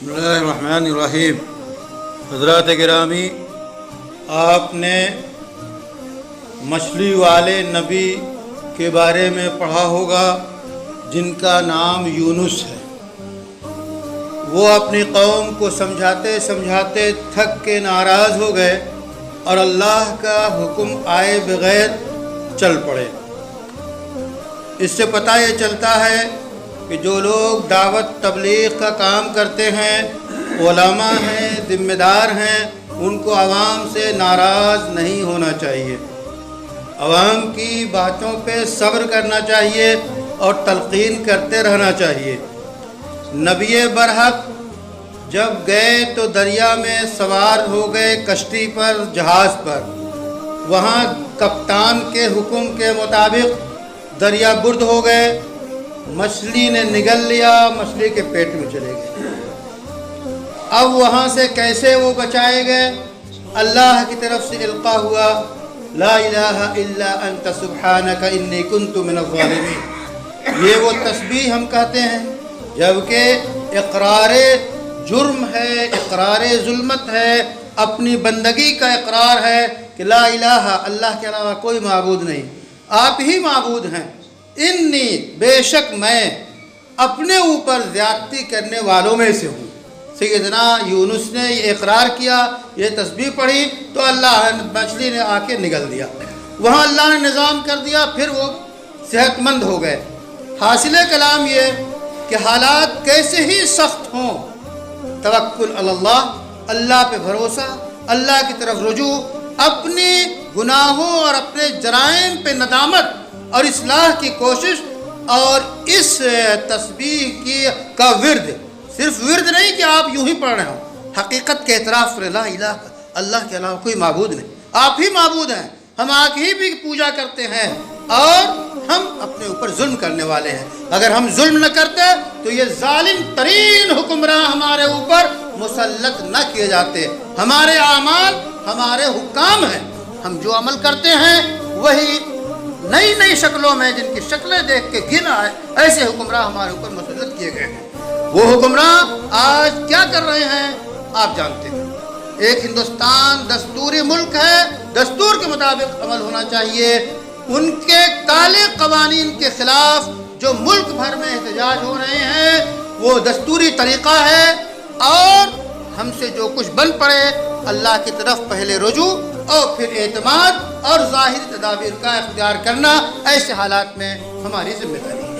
بسم اللہ الرحمن الرحیم۔ حضرات گرامی، آپ نے مچھلی والے نبی کے بارے میں پڑھا ہوگا جن کا نام یونس ہے۔ وہ اپنی قوم کو سمجھاتے سمجھاتے تھک کے ناراض ہو گئے اور اللہ کا حکم آئے بغیر چل پڑے۔ اس سے پتہ یہ چلتا ہے کہ جو لوگ دعوت تبلیغ کا کام کرتے ہیں، علماء ہیں، ذمہ دار ہیں، ان کو عوام سے ناراض نہیں ہونا چاہیے۔ عوام کی باتوں پہ صبر کرنا چاہیے اور تلقین کرتے رہنا چاہیے۔ نبی برحق جب گئے تو دریا میں سوار ہو گئے، کشتی پر، جہاز پر۔ وہاں کپتان کے حکم کے مطابق دریا برد ہو گئے، مچھلی نے نگل لیا، مچھلی کے پیٹ میں چلے گئے۔ اب وہاں سے کیسے وہ بچائے گئے؟ اللہ کی طرف سے القاء ہوا، لا الہ الا انت سبحانک انی کنت من الظالمین۔ یہ وہ تسبیح ہم کہتے ہیں جبکہ اقرار جرم ہے، اقرار ظلمت ہے، اپنی بندگی کا اقرار ہے کہ لا الہ، اللہ کے علاوہ کوئی معبود نہیں، آپ ہی معبود ہیں۔ انی، بے شک میں اپنے اوپر زیادتی کرنے والوں میں سے ہوں۔ سیدنا یونس نے یہ اقرار کیا، یہ تسبیح پڑھی تو اللہ مچھلی نے آ کے نگل دیا۔ وہاں اللہ نے نظام کر دیا، پھر وہ صحت مند ہو گئے۔ حاصل کلام یہ کہ حالات کیسے ہی سخت ہوں، توکل علی اللہ، اللہ پہ بھروسہ، اللہ کی طرف رجوع، اپنی گناہوں اور اپنے جرائم پہ ندامت اور اصلاح کی کوشش، اور اس تسبیح کا ورد، صرف ورد نہیں کہ آپ یوں ہی پڑھ رہے ہوں، حقیقت کے اعتراف کریں، لا الہ، اللہ کے علاوہ کوئی معبود نہیں، آپ ہی معبود ہیں، ہم آپ ہی بھی پوجا کرتے ہیں اور ہم اپنے اوپر ظلم کرنے والے ہیں۔ اگر ہم ظلم نہ کرتے تو یہ ظالم ترین حکمراں ہمارے اوپر مسلط نہ کیے جاتے۔ ہمارے اعمال ہمارے حکام ہیں، ہم جو عمل کرتے ہیں وہی نئی نئی شکلوں میں، جن کی شکلیں دیکھ کے گھن آئے، ایسے حکمراں ہمارے اوپر مسلط کیے گئے ہیں۔ وہ حکمراں آج کیا کر رہے ہیں آپ جانتے ہیں۔ ایک ہندوستان دستوری ملک ہے، دستور کے مطابق عمل ہونا چاہیے۔ ان کے کالے قوانین کے خلاف جو ملک بھر میں احتجاج ہو رہے ہیں وہ دستوری طریقہ ہے، اور ہم سے جو کچھ بن پڑے اللہ کی طرف پہلے رجوع اور پھر اعتماد اور ظاہری تدابیر کا اختیار کرنا، ایسے حالات میں ہماری ذمہ داری ہے۔